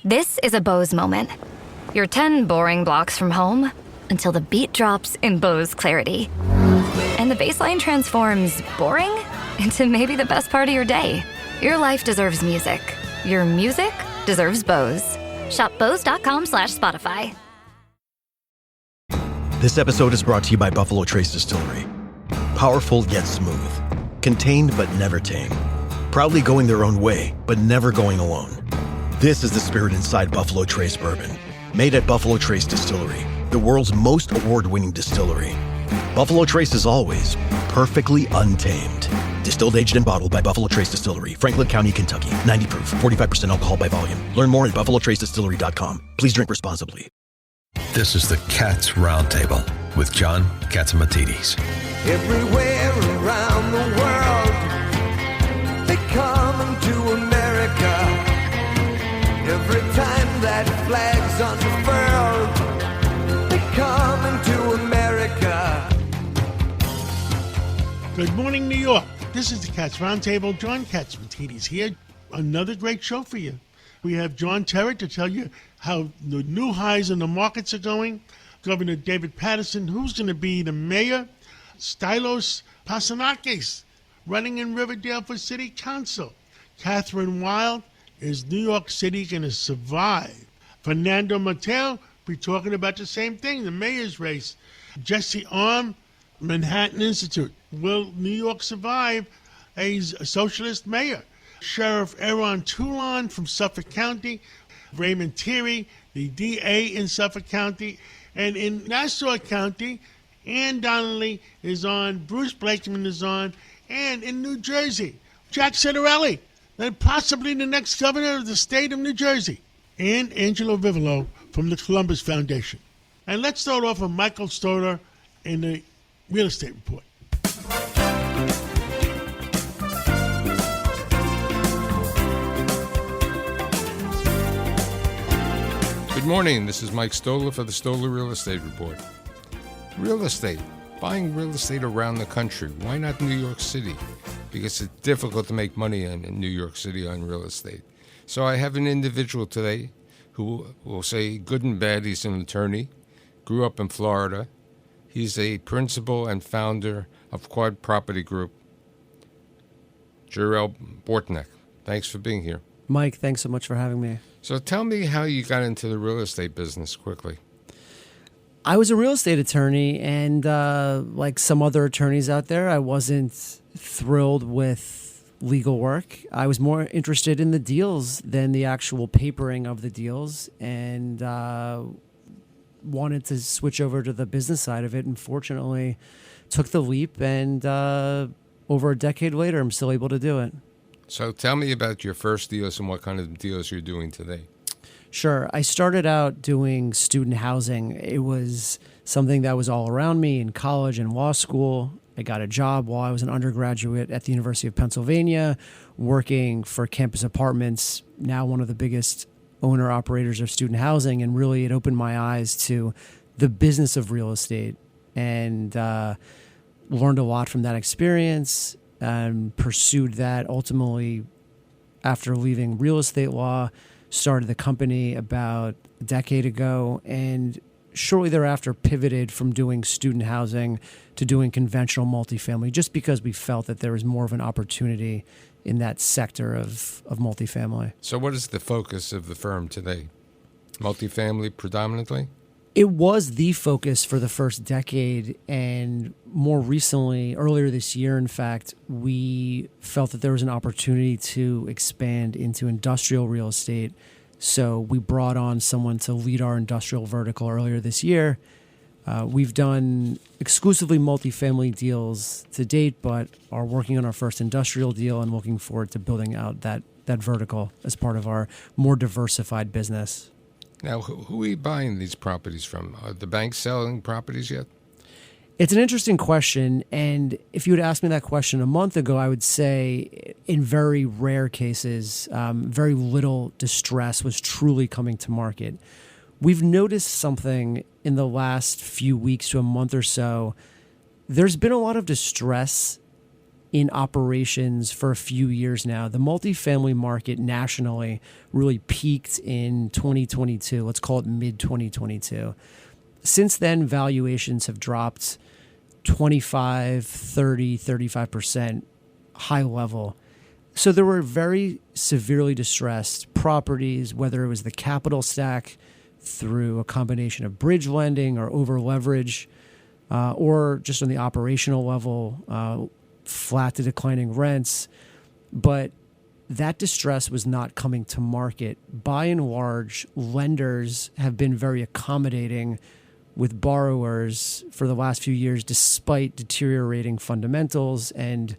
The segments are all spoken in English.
This is a Bose moment. You're 10 boring blocks from home until the beat drops in Bose clarity. And the bass line transforms boring into maybe the best part of your day. Your life deserves music. Your music deserves Bose. Shop Bose.com/Spotify. This episode is brought to you by Buffalo Trace Distillery. Powerful yet smooth. Contained but never tame. Proudly going their own way, but never going alone. This is the spirit inside Buffalo Trace Bourbon. Made at Buffalo Trace Distillery, the world's most award-winning distillery. Buffalo Trace is always perfectly untamed. Distilled, aged, and bottled by Buffalo Trace Distillery, Franklin County, Kentucky. 90 proof, 45% alcohol by volume. Learn more at buffalotracedistillery.com. Please drink responsibly. This is the Cats Roundtable with John Catsimatidis. Everywhere around the world, they come to America. Every time that flag's unfurled, they come to America. Good morning, New York. This is the Cats Roundtable. John Catsimatidis here. Another great show for you. We have John Terrett to tell you how the new highs in the markets are going. Governor David Paterson, who's going to be the mayor. Stylos Pasanakis, running in Riverdale for city council. Catherine Wild, is New York City going to survive? Fernando Mateo, we're talking about the same thing, the mayor's race. Jesse Arm, Manhattan Institute. Will New York survive a socialist mayor? Sheriff Aaron Toulon from Suffolk County. Raymond Thierry, the DA in Suffolk County. And in Nassau County, Ann Donnelly is on, Bruce Blakeman is on, and in New Jersey, Jack Citarelli, and possibly the next governor of the state of New Jersey, and Angelo Vivolo from the Columbus Foundation. And let's start off with Michael Stoller in the Real Estate Report. Good morning, this is Mike Stoller for the Stoller Real Estate Report. Real estate, buying real estate around the country. Why not New York City? Because it's difficult to make money in New York City on real estate. So I have an individual today who will say good and bad. He's an attorney, grew up in Florida. He's a principal and founder of Quad Property Group. Jarrell Bortnick, thanks for being here. Mike, thanks so much for having me. So tell me how you got into the real estate business quickly. I was a real estate attorney, and like some other attorneys out there, I wasn't thrilled with legal work. I was more interested in the deals than the actual papering of the deals, and wanted to switch over to the business side of it, and fortunately took the leap, and over a decade later, I'm still able to do it. So tell me about your first deals and what kind of deals you're doing today. Sure. I started out doing student housing. It was something that was all around me in college and law school. I got a job while I was an undergraduate at the University of Pennsylvania, working for Campus Apartments, now one of the biggest owner-operators of student housing, and really it opened my eyes to the business of real estate, and learned a lot from that experience and pursued that. Ultimately, after leaving real estate law, started the company about a decade ago, and shortly thereafter pivoted from doing student housing to doing conventional multifamily, just because we felt that there was more of an opportunity in that sector of multifamily. So what is the focus of the firm today? Multifamily predominantly? It was the focus for the first decade, and more recently, earlier this year, in fact, we felt that there was an opportunity to expand into industrial real estate. So we brought on someone to lead our industrial vertical earlier this year. We've done exclusively multifamily deals to date, but are working on our first industrial deal and looking forward to building out that vertical as part of our more diversified business. Now, who are you buying these properties from? Are the banks selling properties yet? It's an interesting question, and if you had asked me that question a month ago, I would say in very rare cases, very little distress was truly coming to market. We've noticed something in the last few weeks to a month or so. There's been a lot of distress in operations for a few years now. The multifamily market nationally really peaked in 2022. Let's call it mid-2022. Since then, valuations have dropped 25, 30, 35% high level. So there were very severely distressed properties, whether it was the capital stack through a combination of bridge lending or over leverage, or just on the operational level, flat to declining rents. But that distress was not coming to market. By and large, lenders have been very accommodating with borrowers for the last few years, despite deteriorating fundamentals and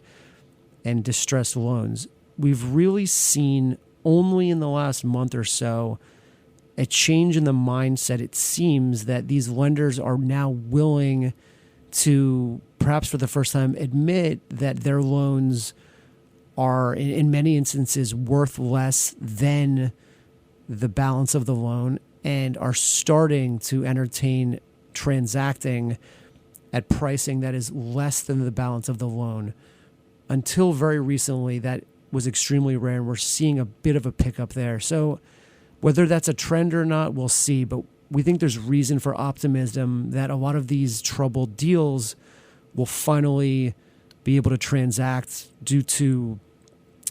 distressed loans. We've really seen only in the last month or so a change in the mindset. It seems that these lenders are now willing to, perhaps for the first time, admit that their loans are, in many instances, worth less than the balance of the loan, and are starting to entertain transacting at pricing that is less than the balance of the loan. Until very recently, that was extremely rare, and we're seeing a bit of a pickup there. So whether that's a trend or not, we'll see. But we think there's reason for optimism that a lot of these troubled deals will finally be able to transact due to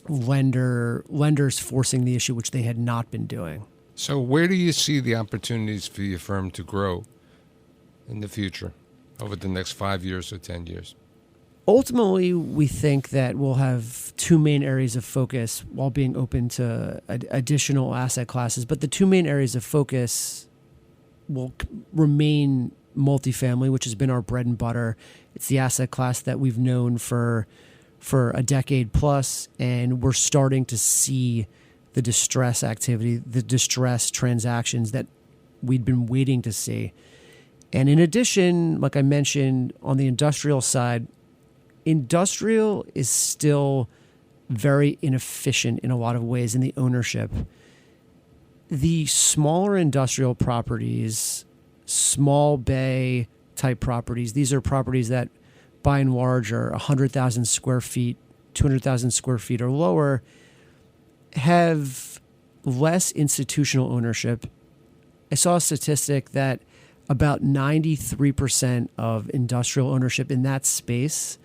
lenders forcing the issue, which they had not been doing. So where do you see the opportunities for your firm to grow in the future over the next 5 years or 10 years? Ultimately, we think that we'll have two main areas of focus while being open to additional asset classes. But the two main areas of focus will remain multifamily, which has been our bread and butter. It's the asset class that we've known for a decade plus, and we're starting to see the distress activity, the distress transactions that we'd been waiting to see. And in addition, like I mentioned, on the industrial side, industrial is still very inefficient in a lot of ways in the ownership. The smaller industrial properties, small bay type properties, these are properties that by and large are 100,000 square feet, 200,000 square feet or lower, have less institutional ownership. I saw a statistic that about 93% of industrial ownership in that space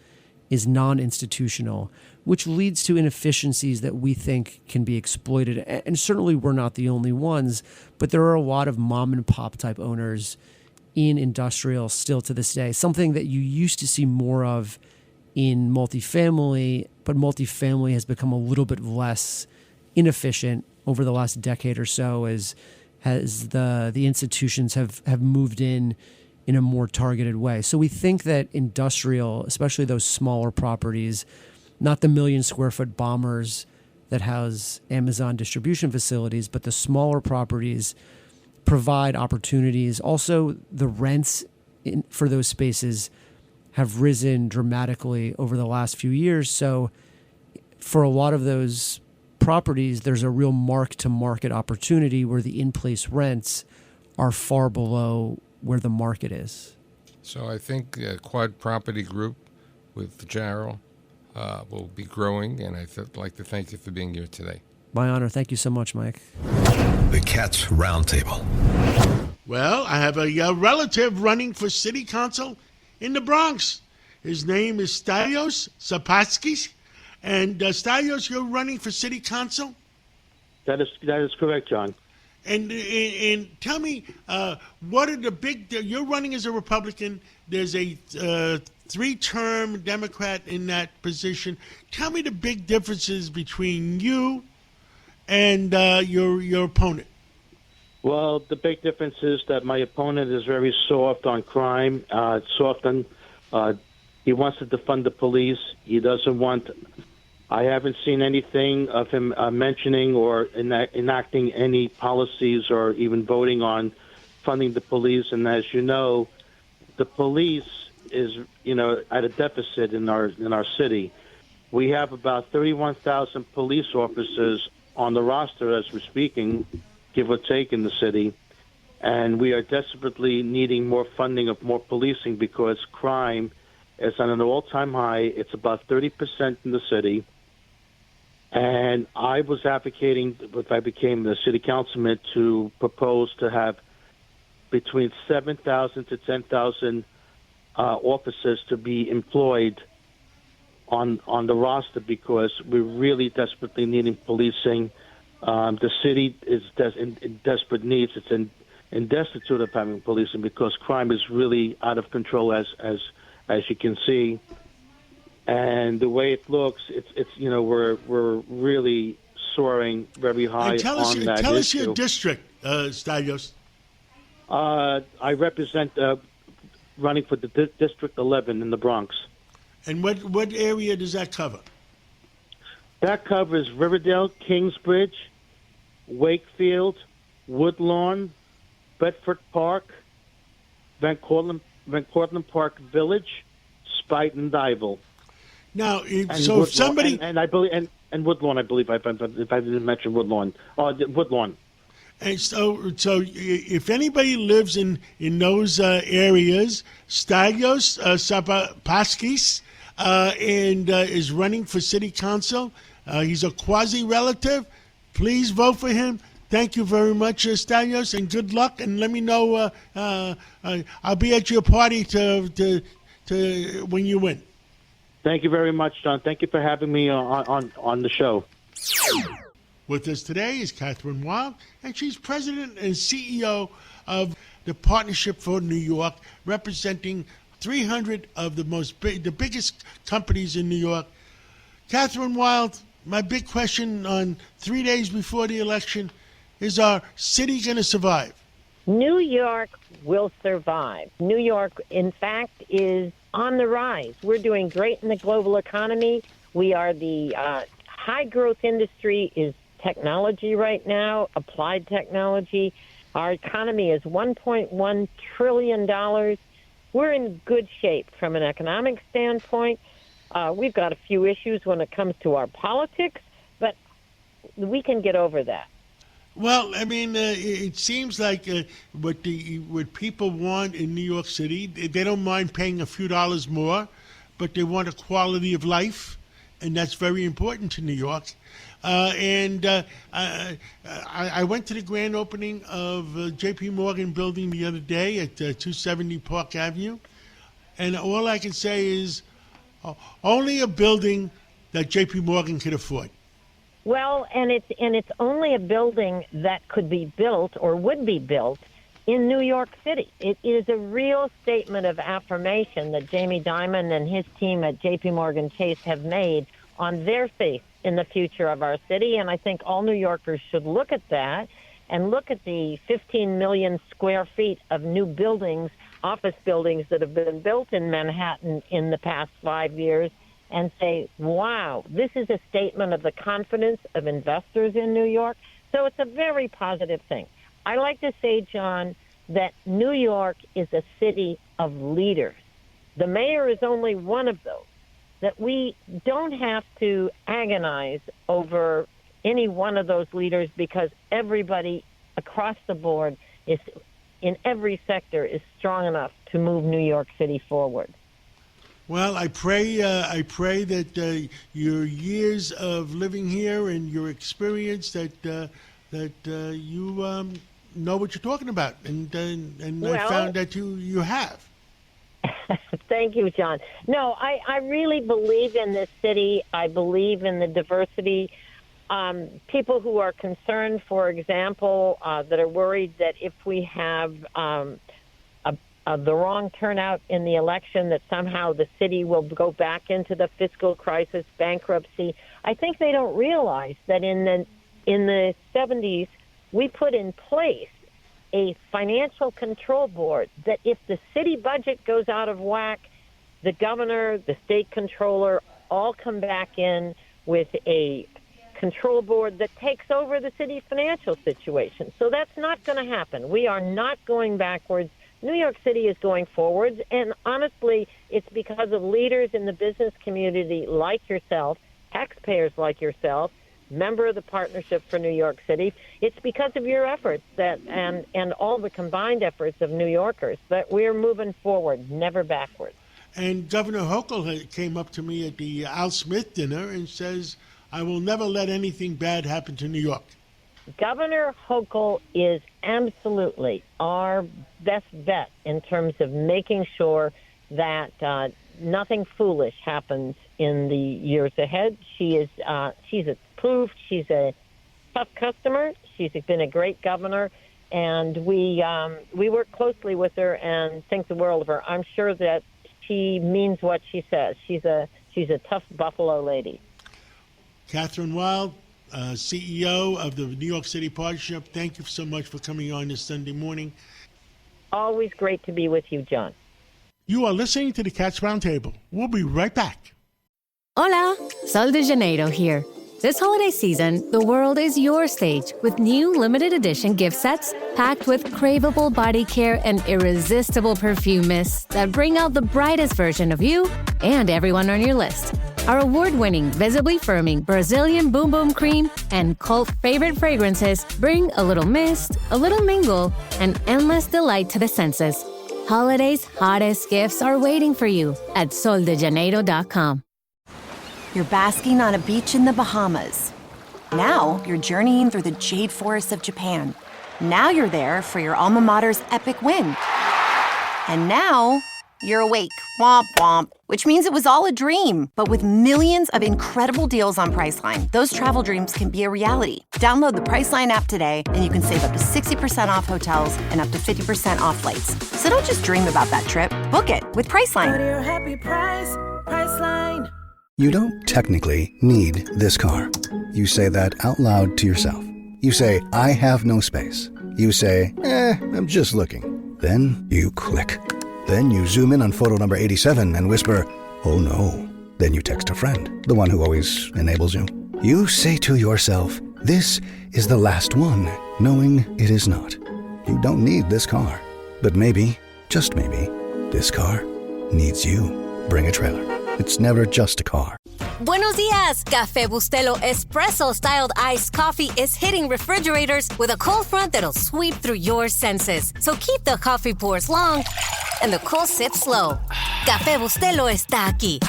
is non-institutional, which leads to inefficiencies that we think can be exploited. And certainly we're not the only ones, but there are a lot of mom and pop type owners in industrial still to this day, something that you used to see more of in multifamily, but multifamily has become a little bit less inefficient over the last decade or so as the institutions have moved in a more targeted way. So we think that industrial, especially those smaller properties, not the 1 million square foot bombers that house Amazon distribution facilities, but the smaller properties provide opportunities. Also, the rents for those spaces have risen dramatically over the last few years. So for a lot of those properties, there's a real mark-to-market opportunity where the in-place rents are far below where the market is. So I think Quad Property Group with Jarrell will be growing, and I'd like to thank you for being here today. My honor. Thank you so much, Mike. The Cats Roundtable. Well, I have a relative running for city council in the Bronx. His name is Stelios Zapatskis. And Stelios, you're running for city council? That is correct, John. And tell me, what are the big... You're running as a Republican. There's a three-term Democrat in that position. Tell me the big differences between you and your opponent. Well, the big difference is that my opponent is very soft on crime. He wants to defund the police. He doesn't want... I haven't seen anything of him mentioning or enacting any policies or even voting on funding the police. And as you know, the police is, at a deficit in our city. We have about 31,000 police officers on the roster as we're speaking, give or take, in the city. And we are desperately needing more funding of more policing because crime is on an all-time high. It's about 30% in the city. And I was advocating, if I became the city councilman, to propose to have between 7,000 to 10,000 officers to be employed on the roster, because we're really desperately needing policing. The city is in desperate needs. It's in destitute of having policing, because crime is really out of control, as you can see. And the way it looks, it's we're really soaring very high and tell on that tell us issue. your district, Stalios. I represent running for the District 11 in the Bronx. And what area does that cover? That covers Riverdale, Kingsbridge, Wakefield, Woodlawn, Bedford Park, Van Cortlandt Park Village, Spite, and Dival. Now, And if Woodlawn, somebody and I believe and Woodlawn, I believe, if I didn't mention Woodlawn, Woodlawn. and so if anybody lives in those areas, Stalios Sapapaskis and is running for city council. He's a quasi-relative. Please vote for him. Thank you very much, Stalios, and good luck. And let me know. I'll be at your party to when you win. Thank you very much, John. Thank you for having me on the show. With us today is Catherine Wild, and she's president and CEO of the Partnership for New York, representing 300 of the biggest companies in New York. Catherine Wild, my big question on 3 days before the election, is our city going to survive? New York will survive. New York, in fact, is on the rise. We're doing great in the global economy. We are the high-growth industry is technology right now, applied technology. Our economy is $1.1 trillion. We're in good shape from an economic standpoint. We've got a few issues when it comes to our politics, but we can get over that. Well, I mean, it seems like what people want in New York City, they don't mind paying a few dollars more, but they want a quality of life, and that's very important to New York. I went to the grand opening of J.P. Morgan building the other day at 270 Park Avenue, and all I can say is only a building that J.P. Morgan could afford. Well, and it's only a building that could be built or would be built in New York City. It is a real statement of affirmation that Jamie Dimon and his team at J.P. Morgan Chase have made on their faith in the future of our city. And I think all New Yorkers should look at that and look at the 15 million square feet of new buildings, office buildings that have been built in Manhattan in the past 5 years, and say, wow, this is a statement of the confidence of investors in New York. So it's a very positive thing. I like to say, John, that New York is a city of leaders. The mayor is only one of those, that we don't have to agonize over any one of those leaders, because everybody across the board is in every sector is strong enough to move New York City forward. Well, I pray that your years of living here and your experience that you know what you're talking about, and I found that you have. Thank you, John. No, I really believe in this city. I believe in the diversity. People who are concerned, for example, that are worried that if we have the wrong turnout in the election, that somehow the city will go back into the fiscal crisis, bankruptcy. I think they don't realize that in the 70s, we put in place a financial control board that if the city budget goes out of whack, the governor, the state controller, all come back in with a control board that takes over the city financial situation. So that's not going to happen. We are not going backwards. New York City is going forwards, and honestly, it's because of leaders in the business community like yourself, taxpayers like yourself, member of the Partnership for New York City. It's because of your efforts that and all the combined efforts of New Yorkers that we're moving forward, never backwards. And Governor Hochul came up to me at the Al Smith dinner and says, I will never let anything bad happen to New York. Governor Hochul is absolutely our best bet in terms of making sure that nothing foolish happens in the years ahead. She's approved. She's a tough customer. She's been a great governor, and we work closely with her and think the world of her. I'm sure that she means what she says. She's a tough Buffalo lady. Catherine Wild, CEO of the New York City Partnership, thank you so much for coming on this Sunday morning. Always great to be with you, John. You are listening to the Cats Roundtable. We'll be right back. Hola, Sol de Janeiro here. This holiday season, the world is your stage with new limited edition gift sets packed with craveable body care and irresistible perfume mists that bring out the brightest version of you and everyone on your list. Our award-winning, visibly firming Brazilian Boom Boom Cream and cult favorite fragrances bring a little mist, a little mingle, and endless delight to the senses. Holiday's hottest gifts are waiting for you at soldejaneiro.com. You're basking on a beach in the Bahamas. Now you're journeying through the jade forests of Japan. Now you're there for your alma mater's epic win. And now you're awake, womp womp, which means it was all a dream. But with millions of incredible deals on Priceline, those travel dreams can be a reality. Download the Priceline app today, and you can save up to 60% off hotels and up to 50% off flights. So don't just dream about that trip. Book it with Priceline. Go to your happy price, Priceline. You don't technically need this car. You say that out loud to yourself. You say, I have no space. You say, I'm just looking. Then you click. Then you zoom in on photo number 87 and whisper, oh no. Then you text a friend, the one who always enables you. You say to yourself, this is the last one, knowing it is not. You don't need this car. But maybe, just maybe, this car needs you. Bring a trailer. It's never just a car. Buenos dias! Café Bustelo espresso-styled iced coffee is hitting refrigerators with a cold front that'll sweep through your senses. So keep the coffee pours long and the cool sips slow. Café Bustelo está aquí.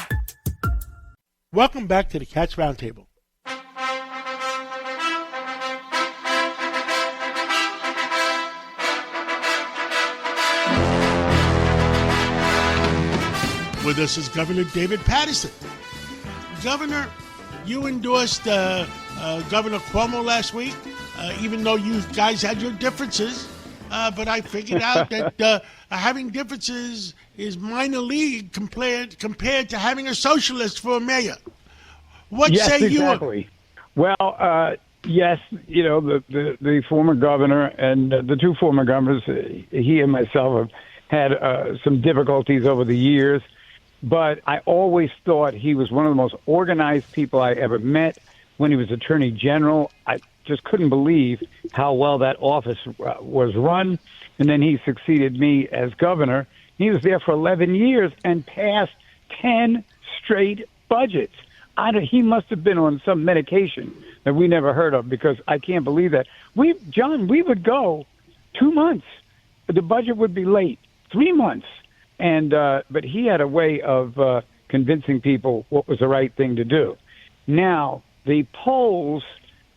Welcome back to the Cats Roundtable. With us is Governor David Paterson. Governor, you endorsed Governor Cuomo last week, even though you guys had your differences. But I figured out that having differences is minor league compared to having a socialist for a mayor. What yes, say exactly. Well, yes, you know, the former governor and the two former governors, he and myself have had some difficulties over the years. But I always thought he was one of the most organized people I ever met. When he was Attorney General, I just couldn't believe how well that office was run. And then he succeeded me as governor. He was there for 11 years and passed 10 straight budgets. He must have been on some medication that we never heard of, because I can't believe that. John, we would go 2 months. The budget would be late, 3 months. And but he had a way of convincing people what was the right thing to do. Now, the polls,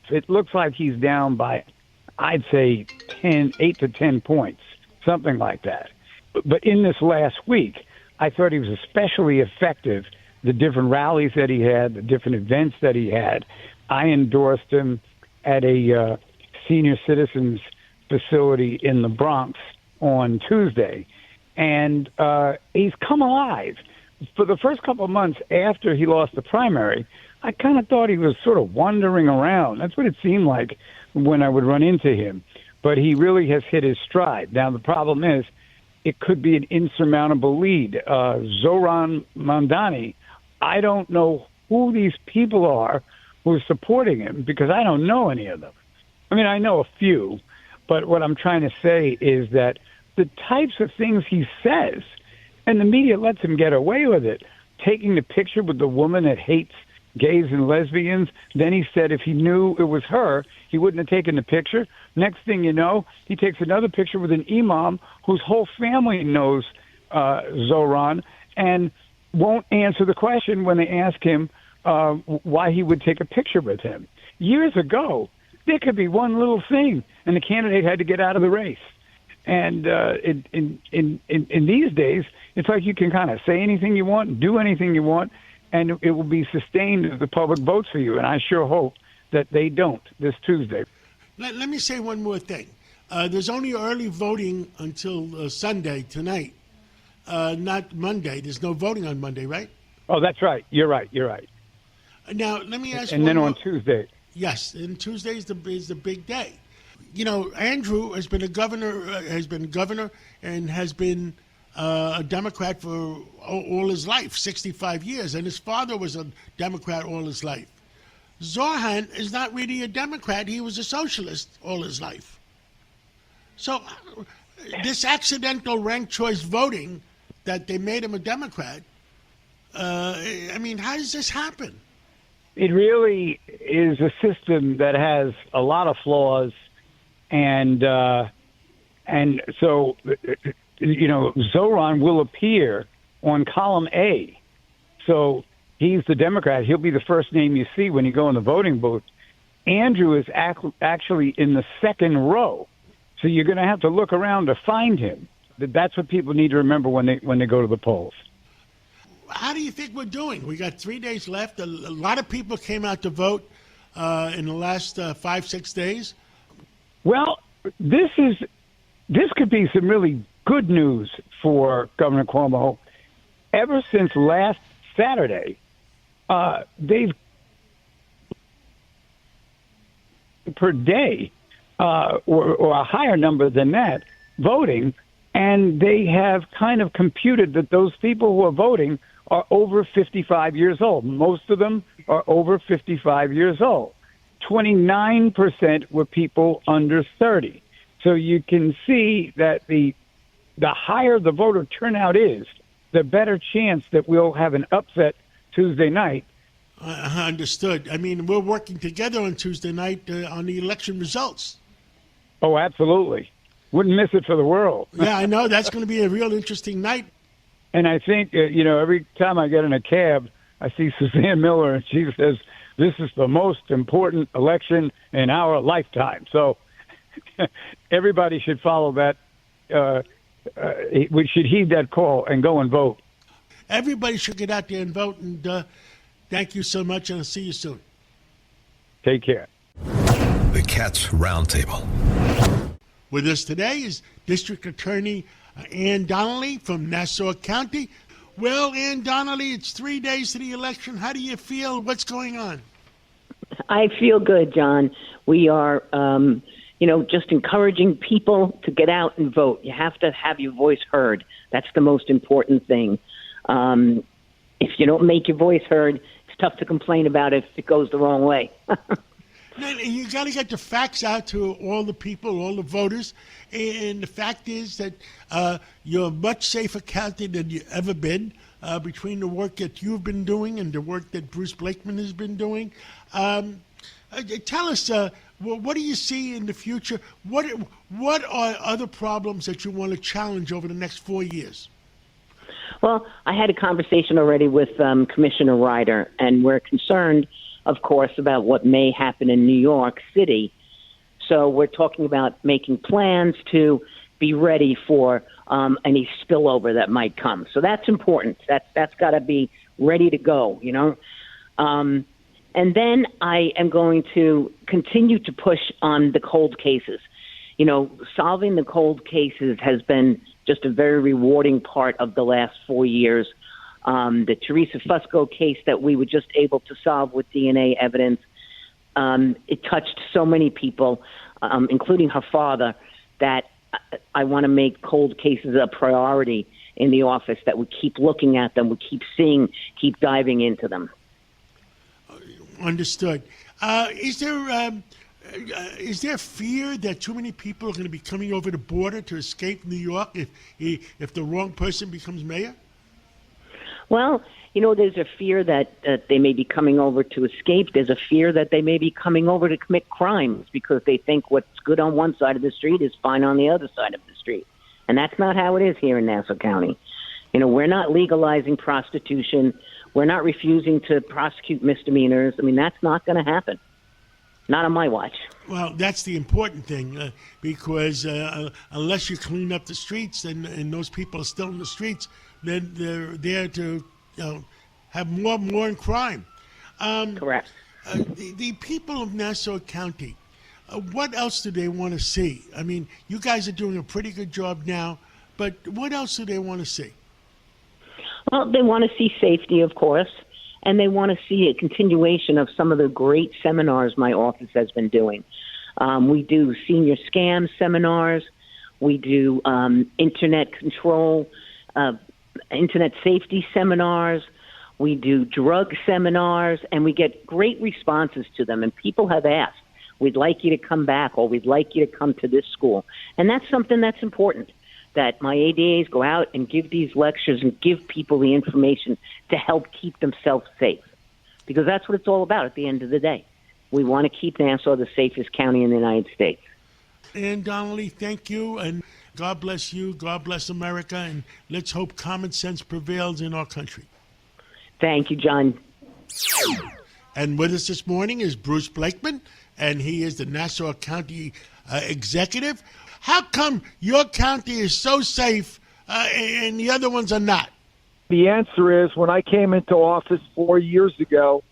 it looks like he's down by, I'd say, 8 to 10 points, something like that. But in this last week, I thought he was especially effective. The different rallies that he had, the different events that he had. I endorsed him at a senior citizens facility in the Bronx on Tuesday. And he's come alive. For the first couple of months after he lost the primary, I kind of thought he was sort of wandering around. That's what it seemed like when I would run into him. But he really has hit his stride. Now, the problem is it could be an insurmountable lead. Zoran Mandani, I don't know who these people are who are supporting him, because I don't know any of them. I mean, I know a few, but what I'm trying to say is that the types of things he says, and the media lets him get away with it, taking the picture with the woman that hates gays and lesbians. Then he said if he knew it was her, he wouldn't have taken the picture. Next thing you know, he takes another picture with an imam whose whole family knows Zoran, and won't answer the question when they ask him why he would take a picture with him. Years ago, there could be one little thing, and the candidate had to get out of the race. And in these days, it's like you can kind of say anything you want, do anything you want, and it will be sustained if the public votes for you. And I sure hope that they don't this Tuesday. Let me say one more thing. There's only early voting until Sunday tonight, not Monday. There's no voting on Monday, right? Oh, that's right. You're right. Now, let me ask you. And then on Tuesday. Yes, and Tuesday is the big day. You know, Andrew has been governor, and has been a Democrat for all his life, 65 years, and his father was a Democrat all his life. Zoran is not really a Democrat. He was a socialist all his life. So this accidental ranked choice voting that they made him a Democrat, I mean, how does this happen? It really is a system that has a lot of flaws, and so, you know, Zoran will appear on column A. So he's the Democrat. He'll be the first name you see when you go in the voting booth. Andrew is actually in the second row. So you're going to have to look around to find him. That's what people need to remember when they go to the polls. How do you think we're doing? We got 3 days left. A lot of people came out to vote in the last 5-6 days. Well, this could be some really good news for Governor Cuomo. Ever since last Saturday, they've per day or a higher number than that voting, and they have kind of computed that those people who are voting are over 55 years old. Most of them are over 55 years old. 29% were people under 30. So you can see that the higher the voter turnout is, the better chance that we'll have an upset Tuesday night. Understood. I mean, we're working together on Tuesday night on the election results. Oh, absolutely. Wouldn't miss it for the world. Yeah, I know. That's going to be a real interesting night. And I think, every time I get in a cab, I see Suzanne Miller, and she says, this is the most important election in our lifetime. So everybody should follow that. We should heed that call and go and vote. Everybody should get out there and vote. And thank you so much, and I'll see you soon. Take care. The Cats Roundtable. With us today is District Attorney Ann Donnelly from Nassau County. Well, Ann Donnelly, it's 3 days to the election. How do you feel? What's going on? I feel good, John. We are, just encouraging people to get out and vote. You have to have your voice heard. That's the most important thing. If you don't make your voice heard, it's tough to complain about if it goes the wrong way. You got to get the facts out to all the people, all the voters. And the fact is that you're a much safer county than you've ever been between the work that you've been doing and the work that Bruce Blakeman has been doing. Tell us, what do you see in the future? What are other problems that you want to challenge over the next 4 years? Well, I had a conversation already with Commissioner Ryder, and we're concerned, of course, about what may happen in New York City. So we're talking about making plans to be ready for any spillover that might come. So that's important. That's got to be ready to go, And then I am going to continue to push on the cold cases. Solving the cold cases has been just a very rewarding part of the last 4 years. The Teresa Fusco case that we were just able to solve with DNA evidence, it touched so many people, including her father, that I want to make cold cases a priority in the office, that we keep looking at them, we keep keep diving into them. Understood. Is there fear that too many people are going to be coming over the border to escape New York if the wrong person becomes mayor? Well, there's a fear that they may be coming over to escape. There's a fear that they may be coming over to commit crimes because they think what's good on one side of the street is fine on the other side of the street. And that's not how it is here in Nassau County. You know, we're not legalizing prostitution. We're not refusing to prosecute misdemeanors. I mean, that's not going to happen. Not on my watch. Well, that's the important thing, because unless you clean up the streets and those people are still in the streets, then they're there to have more in crime. Correct. The people of Nassau County, what else do they want to see? I mean, you guys are doing a pretty good job now, but what else do they want to see? Well, they want to see safety, of course, and they want to see a continuation of some of the great seminars my office has been doing. We do senior scam seminars. We do internet control, internet safety seminars. We do drug seminars, and we get great responses to them. And people have asked, we'd like you to come back, or we'd like you to come to this school. And that's something that's important, that my ADAs go out and give these lectures and give people the information to help keep themselves safe. Because that's what it's all about at the end of the day. We want to keep Nassau the safest county in the United States. Ann Donnelly, thank you, and God bless you, God bless America, and let's hope common sense prevails in our country. Thank you, John. And with us this morning is Bruce Blakeman, and he is the Nassau County executive. How come your county is so safe and the other ones are not? The answer is, when I came into office 4 years ago,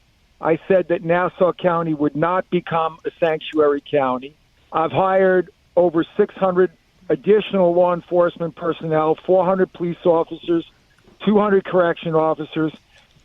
I said that Nassau County would not become a sanctuary county. I've hired over 600 additional law enforcement personnel, 400 police officers, 200 correction officers,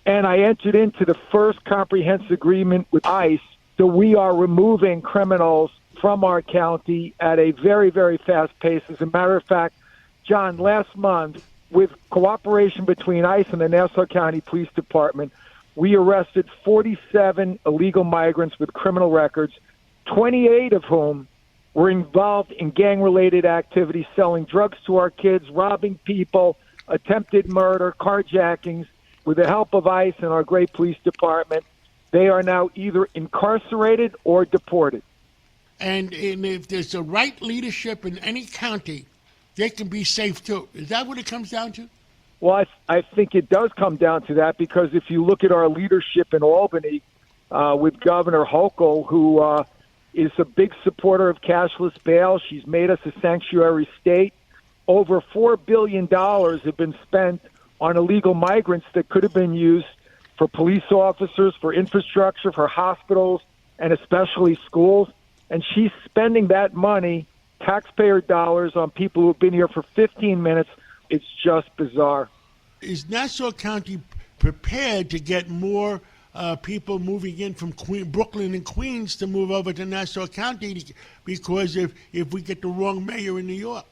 and I entered into the first comprehensive agreement with ICE, so we are removing criminals from our county at a very, very fast pace. As a matter of fact, John, last month, with cooperation between ICE and the Nassau County Police Department, we arrested 47 illegal migrants with criminal records, 28 of whom were involved in gang-related activities, selling drugs to our kids, robbing people, attempted murder, carjackings. With the help of ICE and our great police department, they are now either incarcerated or deported. And if there's the right leadership in any county, they can be safe too. Is that what it comes down to? Well, I think it does come down to that, because if you look at our leadership in Albany with Governor Hochul, who is a big supporter of cashless bail, she's made us a sanctuary state. Over $4 billion have been spent on illegal migrants that could have been used for police officers, for infrastructure, for hospitals, and especially schools. And she's spending that money, taxpayer dollars, on people who have been here for 15 minutes. It's just bizarre. Is Nassau County prepared to get more people moving in from Brooklyn and Queens to move over to Nassau County? Because if we get the wrong mayor in New York.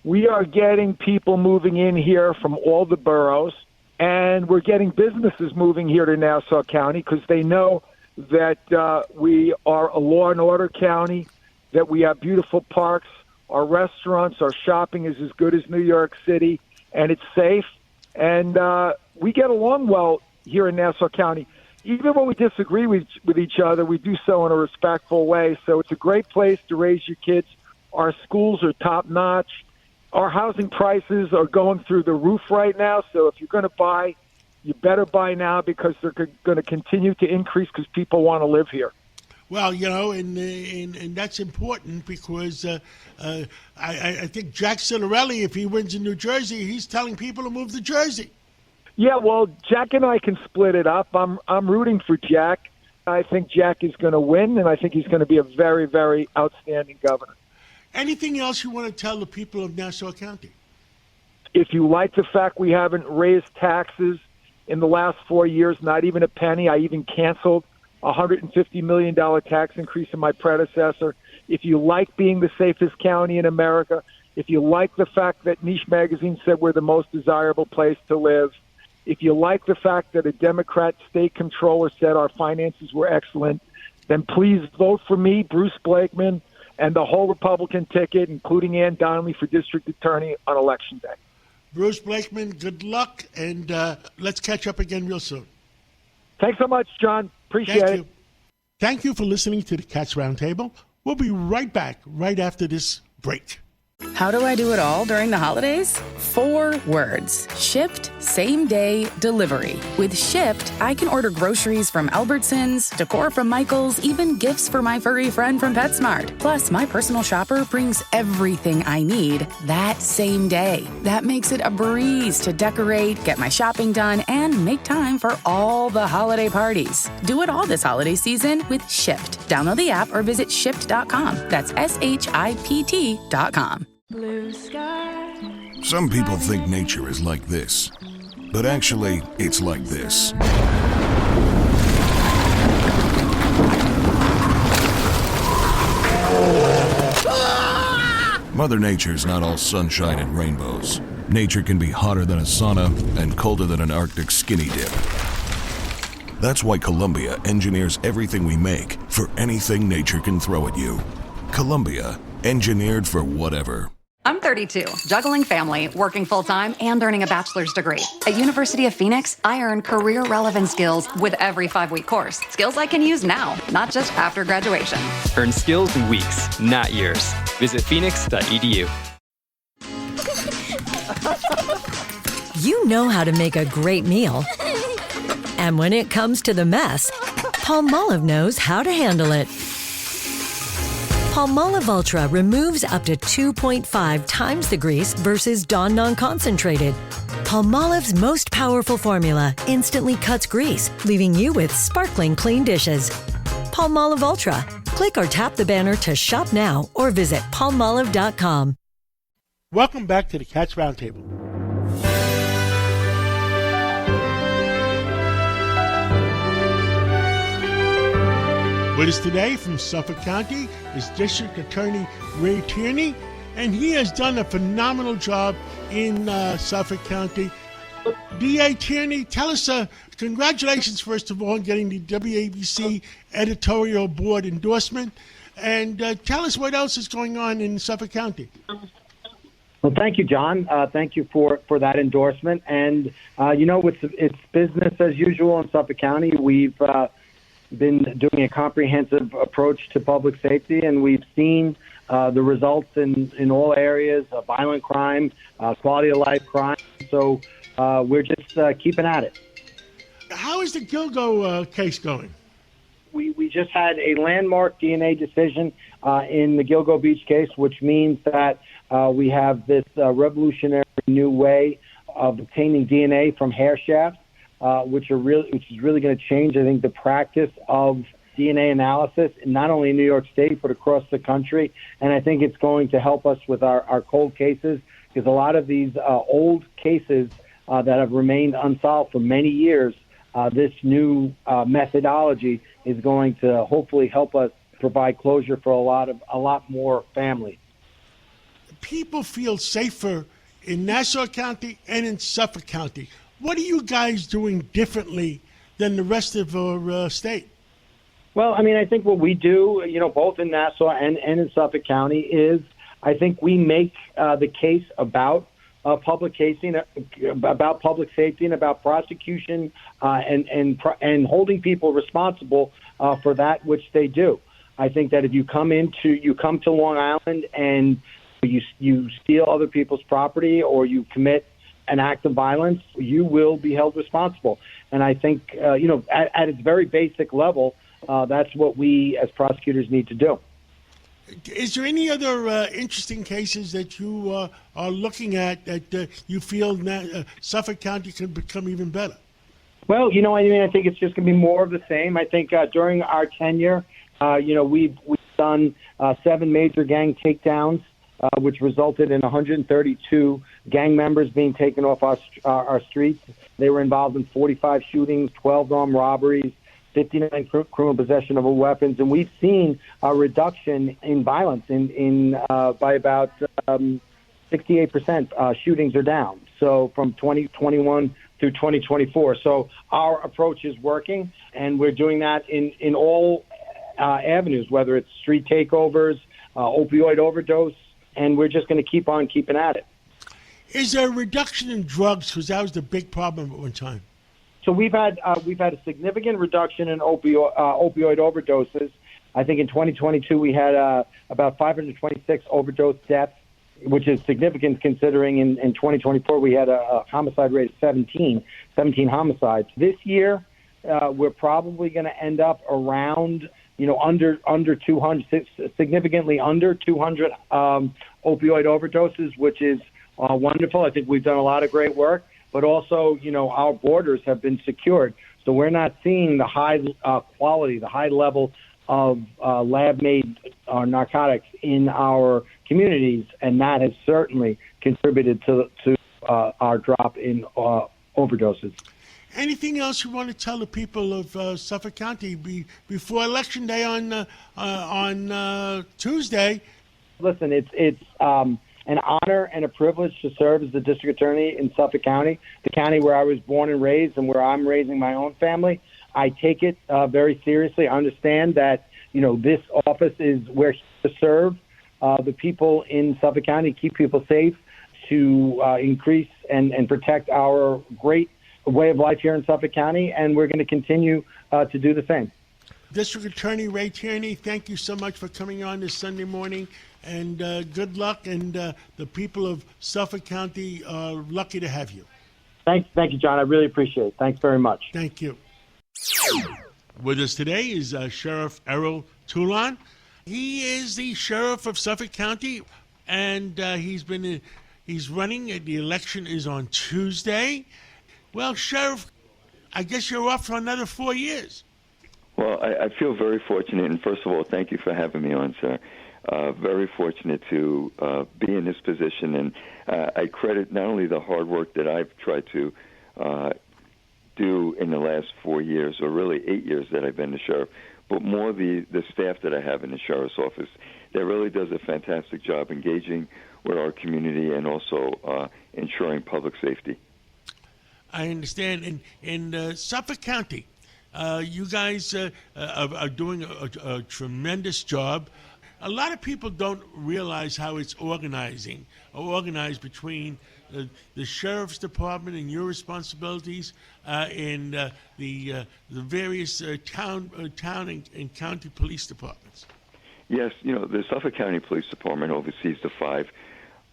We are getting people moving in here from all the boroughs, and we're getting businesses moving here to Nassau County because they know that we are a law and order county, that we have beautiful parks, our restaurants, our shopping is as good as New York City, and it's safe. And we get along well here in Nassau County. Even when we disagree with each other, we do so in a respectful way. So it's a great place to raise your kids. Our schools are top-notch. Our housing prices are going through the roof right now, so if you're going to buy, you better buy now, because they're going to continue to increase because people want to live here. Well, you know, and that's important because I think Jack Citarelli, if he wins in New Jersey, he's telling people to move to Jersey. Yeah, well, Jack and I can split it up. I'm rooting for Jack. I think Jack is going to win, and I think he's going to be a very, very outstanding governor. Anything else you want to tell the people of Nassau County? If you like the fact we haven't raised taxes in the last 4 years, not even a penny, I even canceled a $150 million tax increase in my predecessor. If you like being the safest county in America, if you like the fact that Niche Magazine said we're the most desirable place to live, if you like the fact that a Democrat state controller said our finances were excellent, then please vote for me, Bruce Blakeman, and the whole Republican ticket, including Ann Donnelly for district attorney on Election Day. Bruce Blakeman, good luck, and let's catch up again real soon. Thanks so much, John. Appreciate it. Thank you for listening to the Cats Roundtable. We'll be right back right after this break. How do I do it all during the holidays? 4 words. Shipt Same Day Delivery. With Shipt, I can order groceries from Albertsons, decor from Michael's, even gifts for my furry friend from PetSmart. Plus, my personal shopper brings everything I need that same day. That makes it a breeze to decorate, get my shopping done, and make time for all the holiday parties. Do it all this holiday season with Shipt. Download the app or visit shipt.com. That's SHIPT.com. Blue sky. Some people think nature is like this, but actually, it's like this. Mother Nature's not all sunshine and rainbows. Nature can be hotter than a sauna and colder than an Arctic skinny dip. That's why Columbia engineers everything we make for anything nature can throw at you. Columbia, engineered for whatever. I'm 32, juggling family, working full-time, and earning a bachelor's degree. At University of Phoenix, I earn career-relevant skills with every 5-week course. Skills I can use now, not just after graduation. Earn skills in weeks, not years. Visit phoenix.edu. You know how to make a great meal. And when it comes to the mess, Palmolive knows how to handle it. Palmolive Ultra removes up to 2.5 times the grease versus Dawn Non-Concentrated. Palmolive's most powerful formula instantly cuts grease, leaving you with sparkling clean dishes. Palmolive Ultra. Click or tap the banner to shop now or visit palmolive.com. Welcome back to the Cats Roundtable. With us today from Suffolk County is District Attorney Ray Tierney, and he has done a phenomenal job in Suffolk County. D.A. Tierney, tell us, congratulations, first of all, on getting the WABC editorial board endorsement, and tell us what else is going on in Suffolk County. Well, thank you, John. Thank you for that endorsement. And, it's business as usual in Suffolk County. We've been doing a comprehensive approach to public safety, and we've seen the results in all areas of violent crime, quality of life crime. So we're just keeping at it. How is the Gilgo case going? We just had a landmark DNA decision in the Gilgo Beach case, which means that we have this revolutionary new way of obtaining DNA from hair shafts. Which is really going to change, I think, the practice of DNA analysis, not only in New York State, but across the country. And I think it's going to help us with our cold cases, because a lot of these old cases that have remained unsolved for many years, this new methodology is going to hopefully help us provide closure for a lot more families. People feel safer in Nassau County and in Suffolk County. What are you guys doing differently than the rest of our state? Well, I mean, I think what we do, both in Nassau and in Suffolk County is, I think we make the case about public safety and about prosecution and holding people responsible for that which they do. I think that if you come to Long Island and you steal other people's property or you commit an act of violence, you will be held responsible. And I think, at its very basic level, that's what we as prosecutors need to do. Is there any other interesting cases that you are looking at that you feel Suffolk County can become even better? Well, I think it's just going to be more of the same. I think during our tenure, we've done 7 major gang takedowns, which resulted in 132 gang members being taken off our streets. They were involved in 45 shootings, 12 armed robberies, 59 criminal possession of weapons, and we've seen a reduction in violence by about 68%. Shootings are down. So from 2021 through 2024. So our approach is working, and we're doing that in all avenues, whether it's street takeovers, opioid overdose, and we're just going to keep on keeping at it. Is there a reduction in drugs? Because that was the big problem at one time. So we've had a significant reduction in opioid overdoses. I think in 2022 we had about 526 overdose deaths. which is significant considering in 2024 we had a homicide rate of 17 homicides. This year, we're probably going to end up around, under 200, significantly under 200 opioid overdoses, which is wonderful. I think we've done a lot of great work, but also, our borders have been secured. So we're not seeing the high quality, the high level of lab-made narcotics in our communities, and that has certainly contributed to our drop in overdoses. Anything else you want to tell the people of Suffolk County before Election Day on Tuesday? Listen, it's an honor and a privilege to serve as the district attorney in Suffolk County, the county where I was born and raised and where I'm raising my own family. I take it very seriously. I understand that, this office is where to serve the people in Suffolk County, keep people safe, to increase and protect our great way of life here in Suffolk County, and we're going to continue to do the same. District Attorney Ray Tierney, thank you so much for coming on this Sunday morning, and good luck, and the people of Suffolk County are lucky to have you. Thank you, John. I really appreciate it. Thanks very much. Thank you. With us today is Sheriff Errol Toulon. He is the sheriff of Suffolk County, and he's running. The election is on Tuesday. Well, Sheriff, I guess you're off for another 4 years. Well, I feel very fortunate, and first of all, thank you for having me on, sir. Very fortunate to be in this position, and I credit not only the hard work that I've tried to do in the last 4 years, or really 8 years that I've been the sheriff, but more the staff that I have in the sheriff's office that really does a fantastic job engaging with our community and also ensuring public safety. I understand. In Suffolk County, you guys are doing a tremendous job. A lot of people don't realize how it's organized between the sheriff's department and your responsibilities, and the various town and county police departments. Yes, the Suffolk County Police Department oversees the 5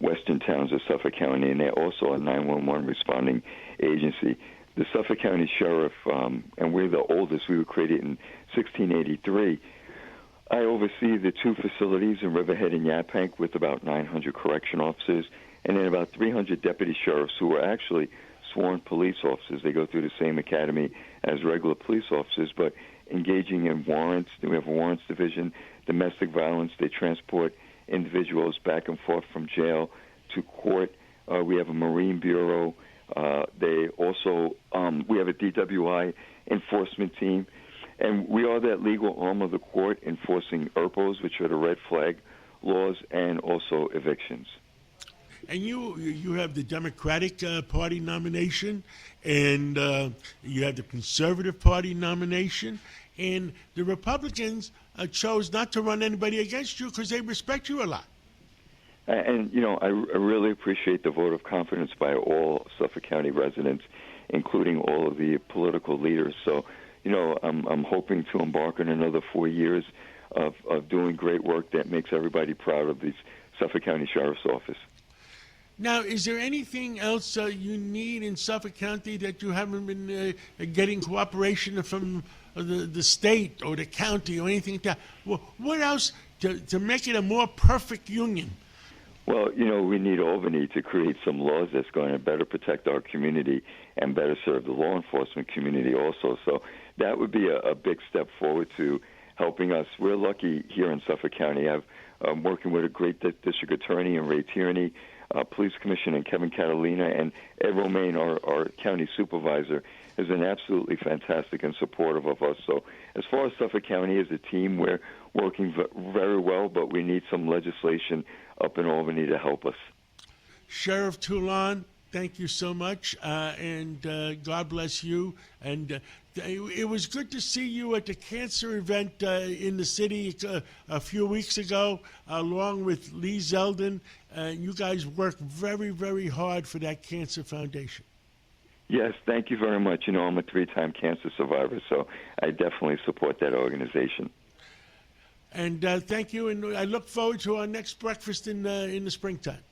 western towns of Suffolk County, and they're also a 911 responding agency. The Suffolk County Sheriff, and we're the oldest, we were created in 1683. I oversee the 2 facilities in Riverhead and Yaphank with about 900 correction officers, and then about 300 deputy sheriffs who are actually sworn police officers. They go through the same academy as regular police officers, but engaging in warrants. We have a warrants division, domestic violence. They transport individuals back and forth from jail to court. We have a Marine Bureau. They also, we have a DWI enforcement team. And we are that legal arm of the court enforcing ERPOs, which are the red flag laws, and also evictions. And you have the Democratic Party nomination, and you have the Conservative Party nomination, and the Republicans chose not to run anybody against you because they respect you a lot. And, I really appreciate the vote of confidence by all Suffolk County residents, including all of the political leaders. So, I'm hoping to embark on another 4 years of doing great work that makes everybody proud of the Suffolk County Sheriff's Office. Now, is there anything else you need in Suffolk County that you haven't been getting cooperation from the state or the county or anything like that? Well, what else to make it a more perfect union? Well, we need Albany to create some laws that's going to better protect our community and better serve the law enforcement community also. So that would be a big step forward to helping us. We're lucky here in Suffolk County. I'm working with a great district attorney in Ray Tierney, Police Commissioner Kevin Catalina, and Ed Romaine, our county supervisor, has been absolutely fantastic and supportive of us. So as far as Suffolk County as a team, we're working very well, but we need some legislation up in Albany to help us. Sheriff Toulon, thank you so much, and God bless you. And it was good to see you at the cancer event in the city a few weeks ago, along with Lee Zeldin. You guys worked very, very hard for that Cancer Foundation. Yes, thank you very much. I'm a 3-time cancer survivor, so I definitely support that organization. And thank you, and I look forward to our next breakfast in the springtime.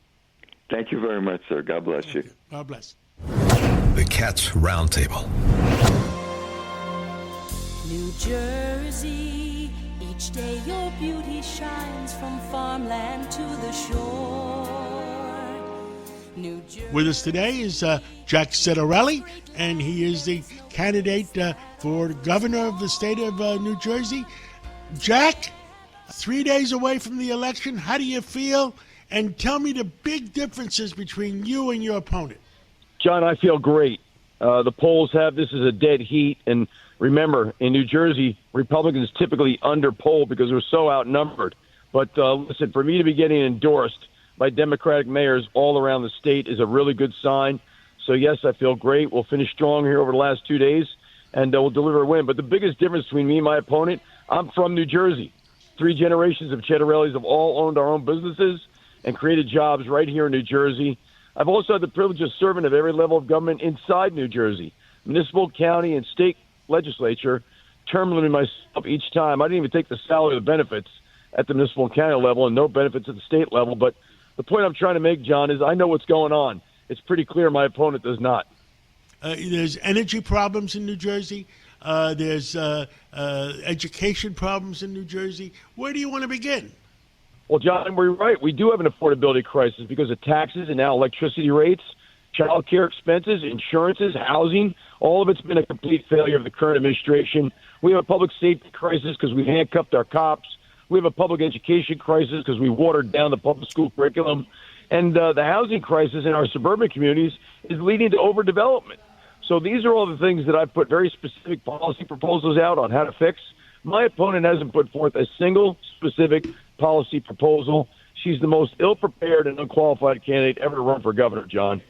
Thank you very much, sir. God bless you. God bless. The Cats Roundtable. New Jersey, each day your beauty shines from farmland to the shore. New Jersey. With us today is Jack Citarelli, and he is the candidate for governor of the state of New Jersey. Jack, 3 days away from the election, how do you feel? And tell me the big differences between you and your opponent. John, I feel great. The polls have this as a dead heat. And remember, in New Jersey, Republicans typically underpoll because they're so outnumbered. But listen, for me to be getting endorsed by Democratic mayors all around the state is a really good sign. So, yes, I feel great. We'll finish strong here over the last 2 days, and we'll deliver a win. But the biggest difference between me and my opponent, I'm from New Jersey. 3 generations of Citarellis have all owned our own businesses and created jobs right here in New Jersey. I've also had the privilege of serving at every level of government inside New Jersey, municipal, county, and state legislature, term limiting myself each time. I didn't even take the salary or the benefits at the municipal and county level and no benefits at the state level. But the point I'm trying to make, John, is I know what's going on. It's pretty clear my opponent does not. There's energy problems in New Jersey. There's education problems in New Jersey. Where do you want to begin? Well, John, we're right. We do have an affordability crisis because of taxes and now electricity rates, child care expenses, insurances, housing. All of it's been a complete failure of the current administration. We have a public safety crisis because we handcuffed our cops. We have a public education crisis because we watered down the public school curriculum. And the housing crisis in our suburban communities is leading to overdevelopment. So these are all the things that I've put very specific policy proposals out on how to fix. My opponent hasn't put forth a single specific policy proposal. She's the most ill-prepared and unqualified candidate ever to run for governor, John.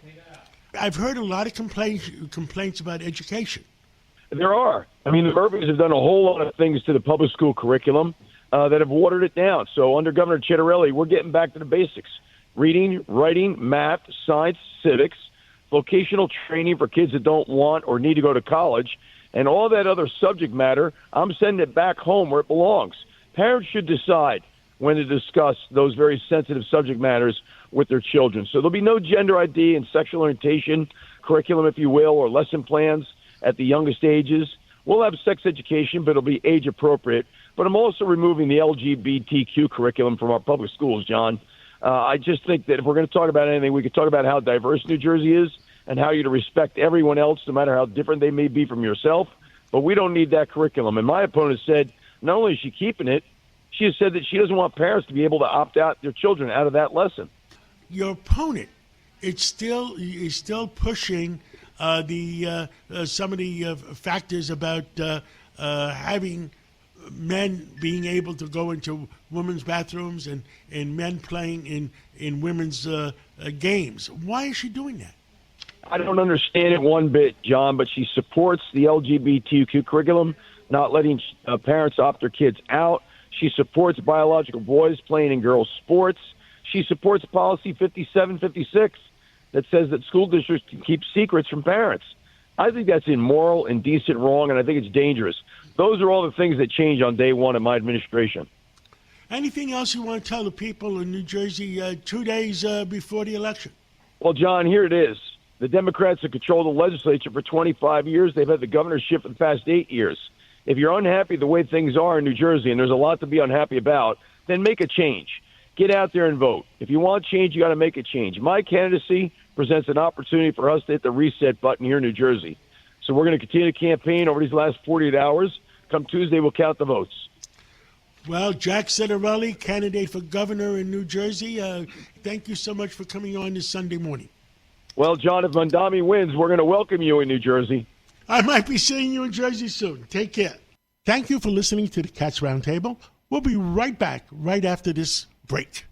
I've heard a lot of complaints about education. There are. I mean, the Murphys have done a whole lot of things to the public school curriculum that have watered it down. So under Governor Citarelli, we're getting back to the basics. Reading, writing, math, science, civics, vocational training for kids that don't want or need to go to college, and all that other subject matter, I'm sending it back home where it belongs. Parents should decide when to discuss those very sensitive subject matters with their children. So there'll be no gender ID and sexual orientation curriculum, if you will, or lesson plans at the youngest ages. We'll have sex education, but it'll be age appropriate. But I'm also removing the LGBTQ curriculum from our public schools, John. I just think that if we're going to talk about anything, we could talk about how diverse New Jersey is and how you're to respect everyone else, no matter how different they may be from yourself. But we don't need that curriculum. And my opponent said not only is she keeping it, she has said that she doesn't want parents to be able to opt out their children out of that lesson. Your opponent is still pushing some of the factors about having men being able to go into women's bathrooms and men playing in women's games. Why is she doing that? I don't understand it one bit, John, but she supports the LGBTQ curriculum, not letting parents opt their kids out. She supports biological boys playing in girls' sports. She supports Policy 5756 that says that school districts can keep secrets from parents. I think that's immoral, indecent, wrong, and I think it's dangerous. Those are all the things that change on day one of my administration. Anything else you want to tell the people in New Jersey 2 days before the election? Well, John, here it is. The Democrats have controlled the legislature for 25 years. They've had the governorship for the past 8 years. If you're unhappy the way things are in New Jersey, and there's a lot to be unhappy about, then make a change. Get out there and vote. If you want change, you got to make a change. My candidacy presents an opportunity for us to hit the reset button here in New Jersey. So we're going to continue to campaign over these last 48 hours. Come Tuesday, we'll count the votes. Well, Jack Citarelli, candidate for governor in New Jersey, thank you so much for coming on this Sunday morning. Well, John, if Mondami wins, we're going to welcome you in New Jersey. I might be seeing you in Jersey soon. Take care. Thank you for listening to the Cats Roundtable. We'll be right back right after this break.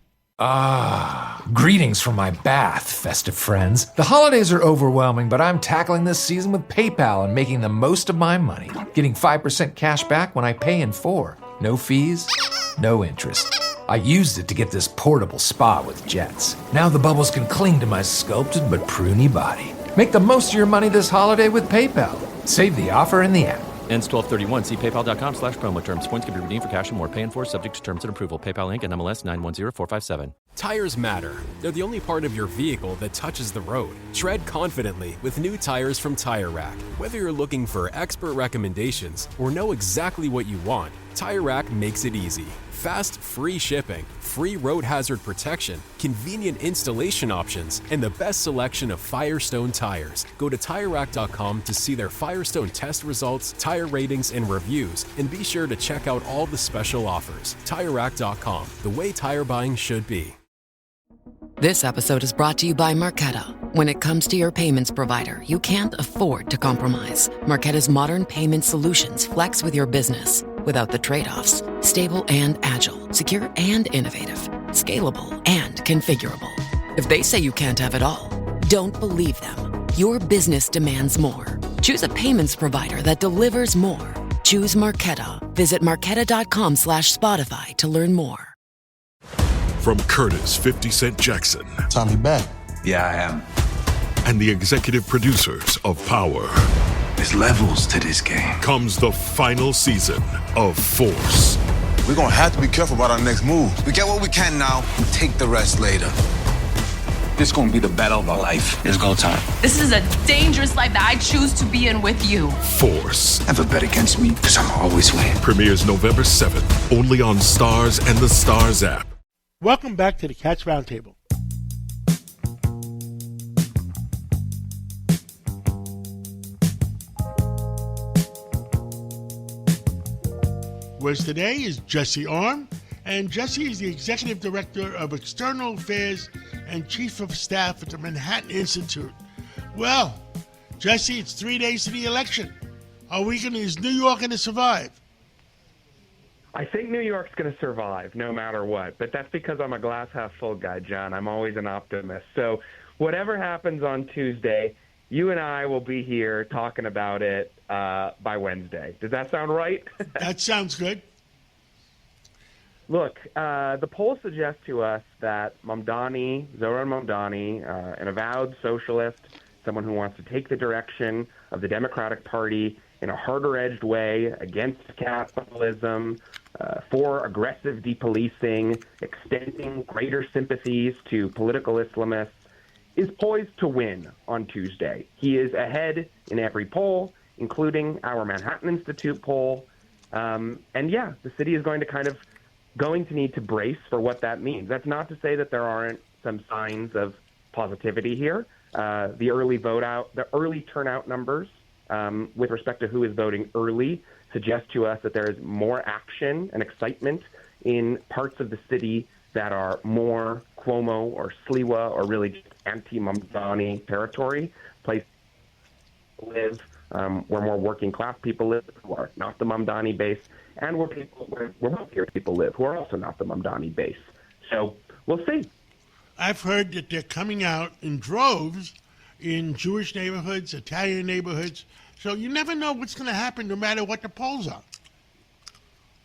Greetings from my bath, festive friends. The holidays are overwhelming, but I'm tackling this season with PayPal and making the most of my money. Getting 5% cash back when I pay in 4. No fees, no interest. I used it to get this portable spa with jets. Now the bubbles can cling to my sculpted but pruny body. Make the most of your money this holiday with PayPal. Save the offer in the app. Ends 12/31. See paypal.com/promo terms. Points can be redeemed for cash and more. Pay in full subject to terms and approval. PayPal Inc. and MLS 910457. Tires matter. They're the only part of your vehicle that touches the road. Tread confidently with new tires from Tire Rack. Whether you're looking for expert recommendations or know exactly what you want, Tire Rack makes it easy. Fast, free shipping, free road hazard protection, convenient installation options, and the best selection of Firestone tires. Go to TireRack.com to see their Firestone test results, tire ratings, and reviews, and be sure to check out all the special offers. TireRack.com, the way tire buying should be. This episode is brought to you by Marqeta. When it comes to your payments provider, you can't afford to compromise. Marqeta's modern payment solutions flex with your business without the trade-offs. Stable and agile, secure and innovative, scalable and configurable. If they say you can't have it all, don't believe them. Your business demands more. Choose a payments provider that delivers more. Choose Marqeta. Visit Marqeta.com/Spotify to learn more. From Curtis 50 Cent Jackson. Tommy back. Yeah, I am. And the executive producers of Power. There's levels to this game. Comes the final season of Force. We're going to have to be careful about our next move. We get what we can now and take the rest later. This is going to be the battle of our life. It's go time. This is a dangerous life that I choose to be in with you. Force. Never bet against me, because I'm always winning. Premieres November 7th, only on Stars and the Stars app. Welcome back to the Cats Roundtable. With us today is Jesse Arm, and Jesse is the Executive Director of External Affairs and Chief of Staff at the Manhattan Institute. Well, Jesse, it's 3 days to the election. Is New York going to survive? I think New York's going to survive no matter what, but that's because I'm a glass half full guy, John. I'm always an optimist. So whatever happens on Tuesday, you and I will be here talking about it by Wednesday. Does that sound right? That sounds good. Look, the polls suggest to us that Zohran Mamdani, an avowed socialist, someone who wants to take the direction of the Democratic Party in a harder-edged way against capitalism, for aggressive depolicing, extending greater sympathies to political Islamists, is poised to win on Tuesday. He is ahead in every poll, including our Manhattan Institute poll. And yeah, the city is going to need to brace for what that means. That's not to say that there aren't some signs of positivity here. The early turnout numbers with respect to who is voting early suggest to us that there is more action and excitement in parts of the city that are more Cuomo or Sliwa or really just anti-Mamdani territory, places live where more working class people live who are not the Mamdani base, and where wealthier people live who are also not the Mamdani base. So we'll see. I've heard that they're coming out in droves in Jewish neighborhoods, Italian neighborhoods. So you never know what's going to happen no matter what the polls are.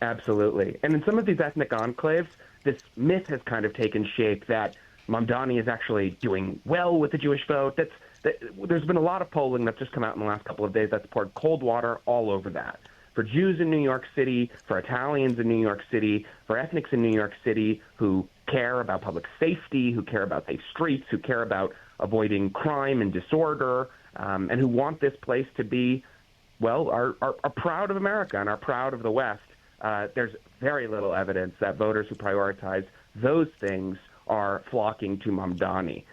Absolutely. And in some of these ethnic enclaves, this myth has kind of taken shape that Mamdani is actually doing well with the Jewish vote. There's been a lot of polling that's just come out in the last couple of days that's poured cold water all over that. For Jews in New York City, for Italians in New York City, for ethnics in New York City who care about public safety, who care about safe streets, who care about avoiding crime and disorder, and who want this place to be, are proud of America and are proud of the West. There's very little evidence that voters who prioritize those things are flocking to Mamdani.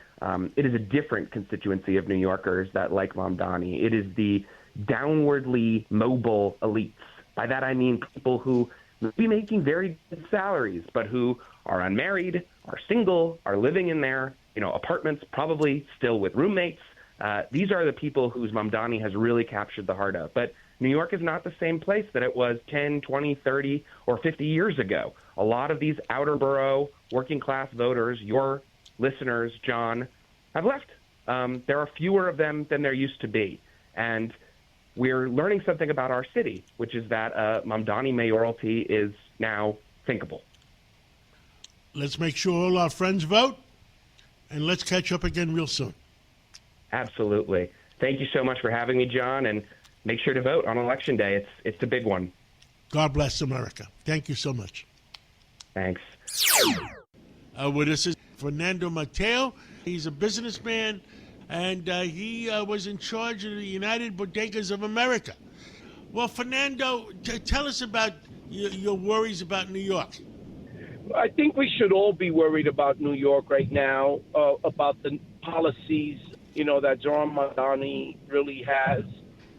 It is a different constituency of New Yorkers that like Mamdani. It is the downwardly mobile elites. By that I mean people who may be making very good salaries, but who are unmarried, are single, are living in their apartments, probably still with roommates. These are the people whose Mamdani has really captured the heart of. But New York is not the same place that it was 10, 20, 30, or 50 years ago. A lot of these outer borough working class voters, your listeners, John, have left. There are fewer of them than there used to be. And we're learning something about our city, which is that Mamdani mayoralty is now thinkable. Let's make sure all our friends vote, and let's catch up again real soon. Absolutely. Thank you so much for having me, John, and make sure to vote on Election Day. It's a big one. God bless America. Thank you so much. Thanks. With us is Fernando Mateo. He's a businessman, and he was in charge of the United Bodegas of America. Well, Fernando, tell us about your worries about New York. I think we should all be worried about New York right now, about the policies, that Zoran Mamdani really has,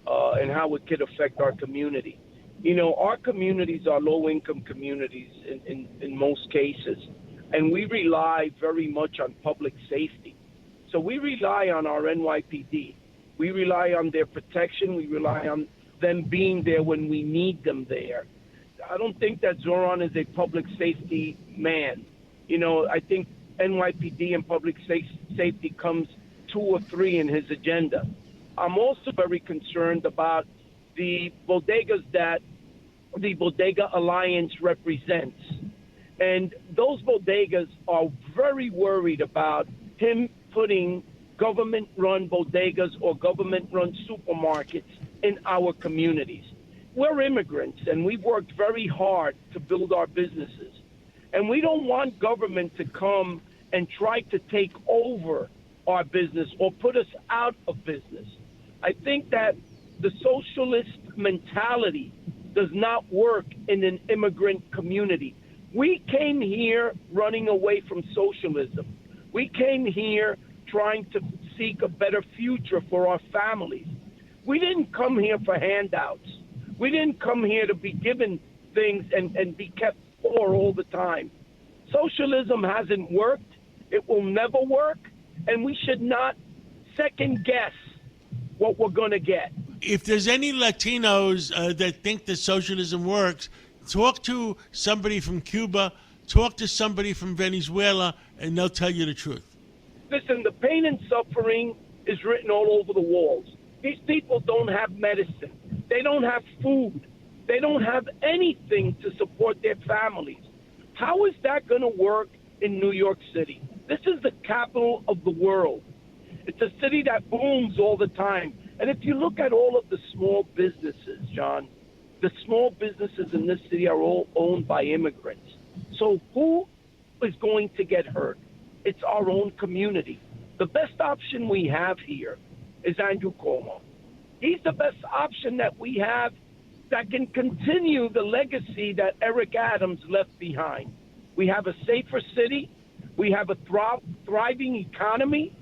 and how it could affect our community. Our communities are low-income communities in most cases, and we rely very much on public safety. So we rely on our NYPD. We rely on their protection. We rely on them being there when we need them there. I don't think that Zoran is a public safety man. I think NYPD and public safety comes 2 or 3 in his agenda. I'm also very concerned about the bodegas that the Bodega Alliance represents. And those bodegas are very worried about him putting government-run bodegas or government-run supermarkets in our communities. We're immigrants, and we've worked very hard to build our businesses. And we don't want government to come and try to take over our business or put us out of business. I think that the socialist mentality does not work in an immigrant community. We came here running away from socialism. We came here trying to seek a better future for our families. We didn't come here for handouts. We didn't come here to be given things and be kept poor all the time. Socialism hasn't worked. It will never work. And we should not second guess what we're going to get. If there's any Latinos that think that socialism works, talk to somebody from Cuba, talk to somebody from Venezuela, and they'll tell you the truth. Listen, the pain and suffering is written all over the walls. These people don't have medicine. They don't have food. They don't have anything to support their families. How is that going to work in New York City? This is the capital of the world. It's a city that booms all the time. And if you look at all of the small businesses, John, the small businesses in this city are all owned by immigrants. So who is going to get hurt? It's our own community. The best option we have here is Andrew Cuomo. He's the best option that we have that can continue the legacy that Eric Adams left behind. We have a safer city. We have a thriving economy.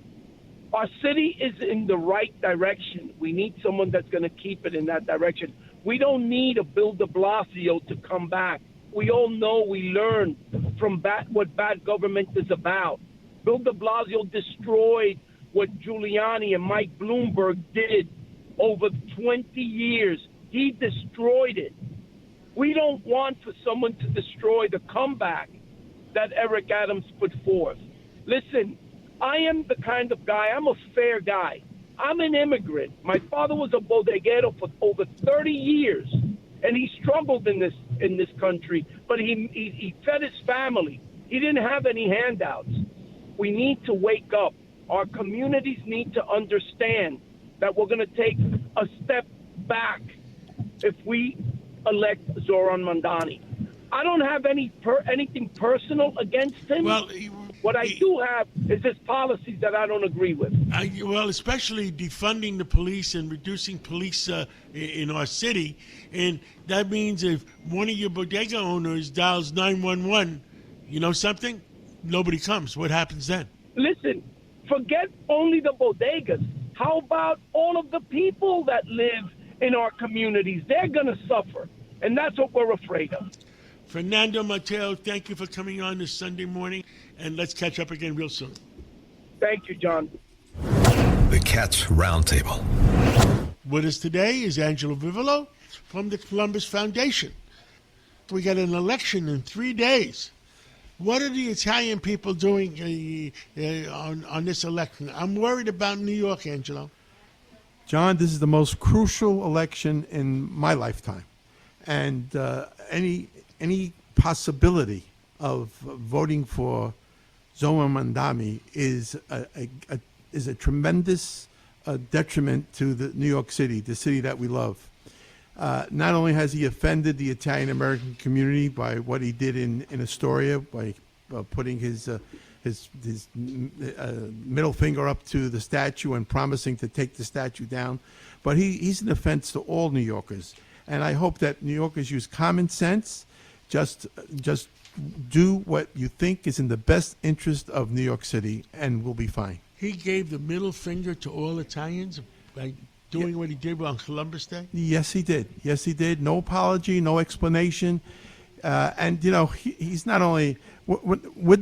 Our city is in the right direction. We need someone that's going to keep it in that direction. We don't need a Bill de Blasio to come back. We all know, we learned from what bad government is about. Bill de Blasio destroyed what Giuliani and Mike Bloomberg did over 20 years. He destroyed it. We don't want for someone to destroy the comeback that Eric Adams put forth. Listen, I am the kind of guy, I'm a fair guy. I'm an immigrant. My father was a bodeguero for over 30 years, and he struggled in this country, but he fed his family. He didn't have any handouts. We need to wake up. Our communities need to understand that we're going to take a step back if we elect Zoran Mamdani. I don't have anything personal against him. Well, what I do have is his policies that I don't agree with. Well, especially defunding the police and reducing police in our city. And that means if one of your bodega owners dials 911, you know something? Nobody comes. What happens then? Listen, forget only the bodegas. How about all of the people that live in our communities? They're going to suffer. And that's what we're afraid of. Fernando Mateo, thank you for coming on this Sunday morning, and let's catch up again real soon. Thank you, John. The Cats Roundtable. With us today is Angelo Vivolo from the Columbus Foundation. We got an election in 3 days. What are the Italian people doing on this election? I'm worried about New York, Angelo. John, this is the most crucial election in my lifetime. And any possibility of voting for Zoran Mamdani is a tremendous a detriment to the New York City, the city that we love. Not only has he offended the Italian American community by what he did in Astoria, by putting his middle finger up to the statue and promising to take the statue down, but he's an offense to all New Yorkers. And I hope that New Yorkers use common sense. Just do what you think is in the best interest of New York City, and we'll be fine. He gave the middle finger to all Italians by doing what he did on Columbus Day? Yes, he did. Yes, he did. No apology, no explanation. And, you know, he's not only...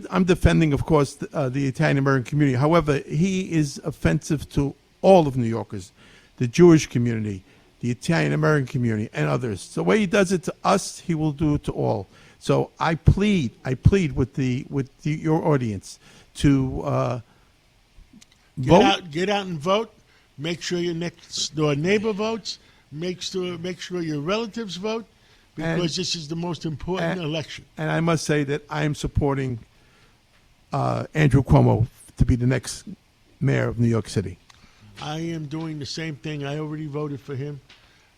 I'm defending, of course, the Italian-American community. However, he is offensive to all of New Yorkers, the Jewish community, the Italian-American community, and others. So the way he does it to us, he will do it to all. So I plead with your audience to Get out and vote. Make sure your next door neighbor votes. Make sure your relatives vote, because this is the most important election. And I must say that I am supporting Andrew Cuomo to be the next mayor of New York City. I am doing the same thing. I already voted for him.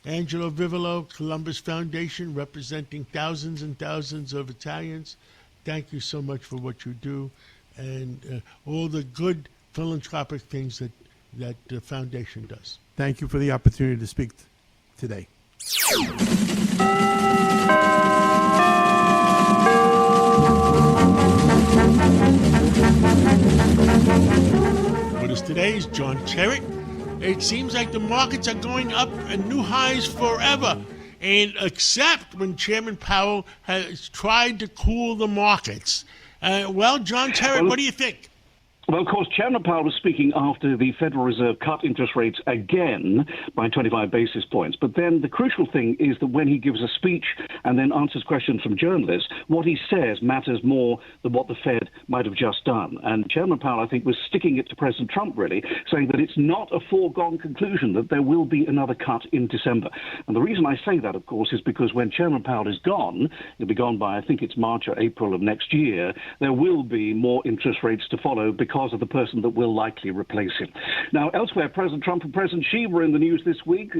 Angelo Vivolo, Columbus Foundation, representing thousands and thousands of Italians. Thank you so much for what you do and all the good philanthropic things that the foundation does. Thank you for the opportunity to speak today. With us today is John Terrett. It seems like the markets are going up and new highs forever, and except when Chairman Powell has tried to cool the markets. Well, John Terrett, what do you think? Well, of course, Chairman Powell was speaking after the Federal Reserve cut interest rates again by 25 basis points. But then the crucial thing is that when he gives a speech and then answers questions from journalists, what he says matters more than what the Fed might have just done. And Chairman Powell, I think, was sticking it to President Trump, really, saying that it's not a foregone conclusion that there will be another cut in December. And the reason I say that, of course, is because when Chairman Powell is gone, he'll be gone by, I think it's March or April of next year, there will be more interest rates to follow because of the person that will likely replace him. Now, elsewhere, President Trump and President Xi were in the news this week.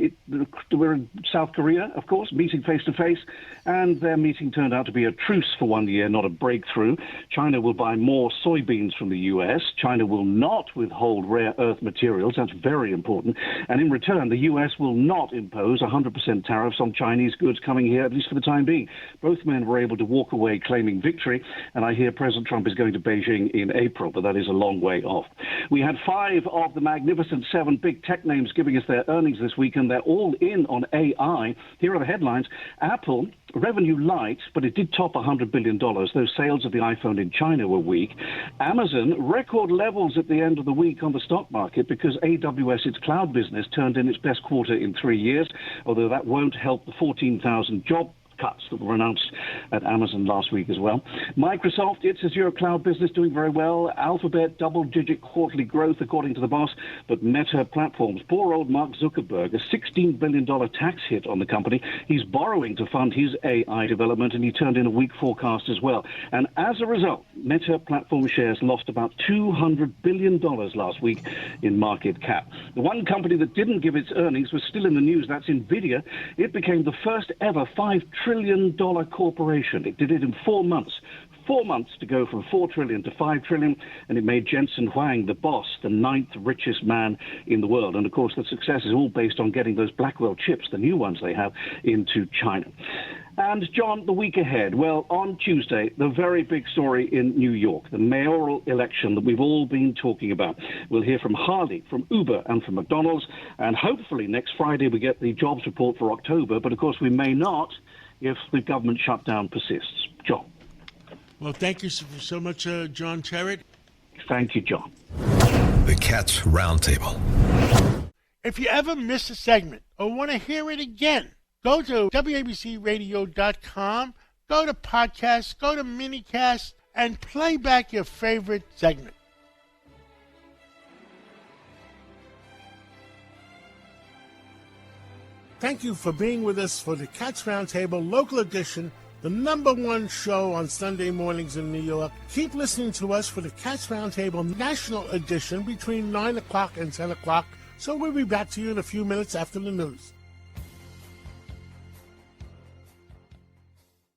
We're in South Korea, of course, meeting face-to-face, and their meeting turned out to be a truce for 1 year, not a breakthrough. China will buy more soybeans from the U.S. China will not withhold rare earth materials. That's very important. And in return, the U.S. will not impose 100% tariffs on Chinese goods coming here, at least for the time being. Both men were able to walk away claiming victory, and I hear President Trump is going to Beijing in April, but that is a long way off. We had 5 of the magnificent 7 big tech names giving us their earnings this week, and they're all in on AI. Here are the headlines. Apple, revenue light, but it did top $100 billion. Those sales of the iPhone in China were weak. Amazon, record levels at the end of the week on the stock market because AWS, its cloud business, turned in its best quarter in 3 years, although that won't help the 14,000 job cuts that were announced at Amazon last week as well. Microsoft, its Azure cloud business, doing very well. Alphabet, double-digit quarterly growth, according to the boss. But Meta Platforms, poor old Mark Zuckerberg, a $16 billion tax hit on the company. He's borrowing to fund his AI development, and he turned in a weak forecast as well. And as a result, Meta Platform shares lost about $200 billion last week in market cap. The one company that didn't give its earnings was still in the news. That's NVIDIA. It became the first ever $5 trillion corporation. It did it in 4 months. 4 months to go from $4 trillion to $5 trillion, and it made Jensen Huang, the boss, the 9th richest man in the world. And of course, the success is all based on getting those Blackwell chips, the new ones they have, into China. And, John, the week ahead. Well, on Tuesday, the very big story in New York, the mayoral election that we've all been talking about. We'll hear from Harley, from Uber, and from McDonald's. And hopefully next Friday we get the jobs report for October. But, of course, we may not if the government shutdown persists. John. Well, thank you so much, John Terrett. Thank you, John. The Cats Roundtable. If you ever miss a segment or want to hear it again, go to WABCRadio.com, go to podcasts, go to minicast, and play back your favorite segment. Thank you for being with us for the Cats Roundtable Local Edition, the #1 show on Sunday mornings in New York. Keep listening to us for the Cats Roundtable National Edition between 9 o'clock and 10 o'clock So we'll be back to you in a few minutes after the news.